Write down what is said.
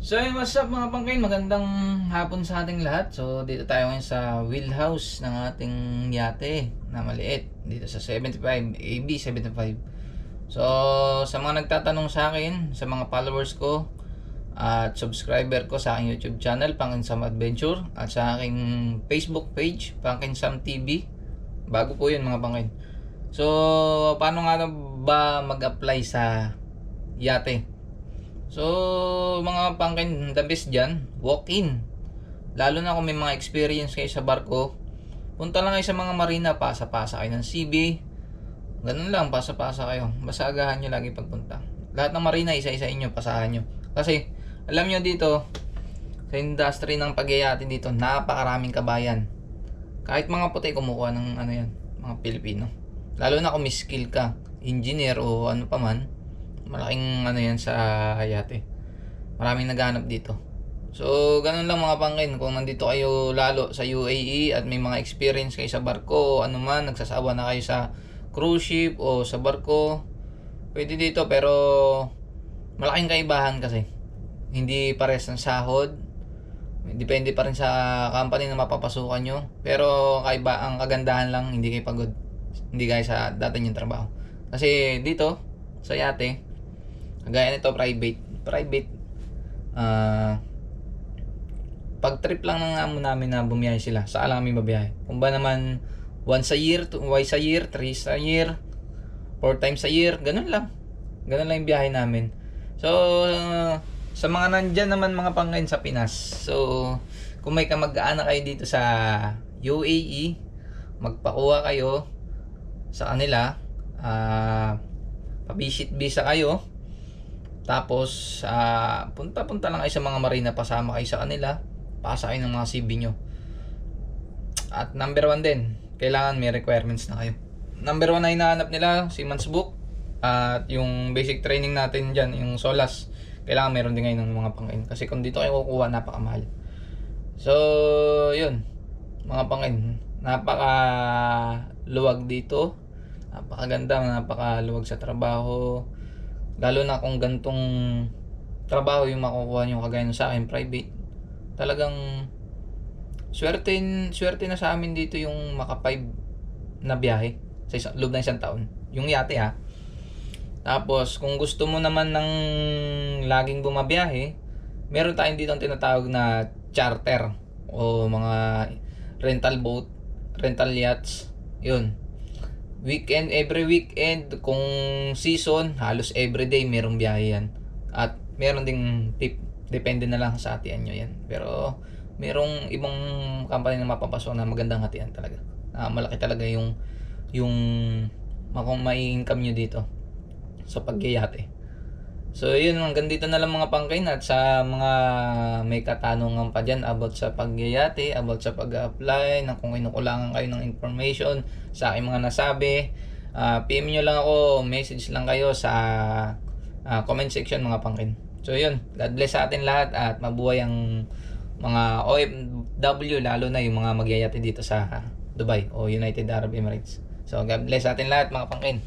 So hey, what's up mga pangkain? Magandang hapon sa ating lahat. So dito tayo ngayon sa wheelhouse ng ating yate na maliit dito sa 75 AB75. So sa mga nagtatanong sa akin, sa mga followers ko at subscriber ko sa aking YouTube channel Pangkin Sam Adventure at sa aking Facebook page Pangkin Sam TV, bago po yun mga pangkain. So paano nga ba mag-apply sa yate? So, mga pangkin, the best dyan, walk-in. Lalo na kung may mga experience kayo sa barko, punta lang kayo sa mga marina, pasa-pasa kayo ng CB. Ganun lang, pasa-pasa kayo. Basta agahan nyo lagi pagpunta. Lahat ng marina, isa-isa inyo, pasahan nyo. Kasi, alam nyo dito, sa industry ng pagyayate dito, napakaraming kabayan. Kahit mga puti, kumukuha ng ano yan, mga Pilipino. Lalo na kung may skill ka, engineer o ano pa man, malaking ano yan sa yate. Maraming naghahanap dito. So, ganun lang mga pangkin. Kung nandito kayo lalo sa UAE at may mga experience kayo sa barko, ano man, nagsasawa na kayo sa cruise ship o sa barko, pwede dito. Pero, malaking kaibahan kasi. Hindi pares ng sahod. Depende pa rin sa company na mapapasukan nyo. Pero, ang kagandahan lang, hindi kayo pagod. Hindi gaya sa dati yung trabaho. Kasi dito, sa yate, kagaya nito, private. Pag trip lang ng amo namin na bumiyahe sila, saan lang kami mabiyahe. Kung ba naman once a year, twice a year, thrice a year, 4 times a year, ganun lang yung biyahe namin. So sa mga nandyan naman mga pangkain sa Pinas, so kung may kamag-anak kayo dito sa UAE, magpakuha kayo sa kanila, pa-visit visa kayo. Tapos punta-punta lang kayo sa mga marina, pasama kayo sa kanila, pasa kayo ng mga CB nyo. At number 1 din, kailangan may requirements na kayo. Number 1 na hinahanap nila, Seaman's Book. At yung basic training natin dyan, yung SOLAS, kailangan meron din ngayon ng mga pangkain. Kasi kung dito kayo kukuha, napakamahal. So yun mga pangkain, napakaluwag dito, napakaganda, napakaluwag sa trabaho. Lalo na kung gantong trabaho yung makukuha nyo, kagaya sa akin, private. Talagang swerte na sa amin dito yung maka 5 na biyahe sa loob ng isang taon. Yung yate ha. Tapos kung gusto mo naman ng laging bumabiyahe, meron tayong dito ang tinatawag na charter o mga rental boat, rental yachts. Yun. Every weekend, kung season, halos everyday merong biyahe yan. At meron ding tip, depende na lang sa hatian nyo yan. Pero merong ibang company na mapapasok na magandang hatian talaga. Malaki talaga yung may income nyo dito sa pagyayate. So yun, hanggang dito na lang mga pangkain. At sa mga may katanungan pa dyan about sa pagyayate, about sa pag-apply, na kung kinukulangan kayo ng information sa aking mga nasabi, PM nyo lang ako, message lang kayo sa comment section mga pangkain. So yun, God bless sa atin lahat at mabuhay ang mga OFW, lalo na yung mga magyayate dito sa Dubai o United Arab Emirates. So God bless sa atin lahat mga pangkain.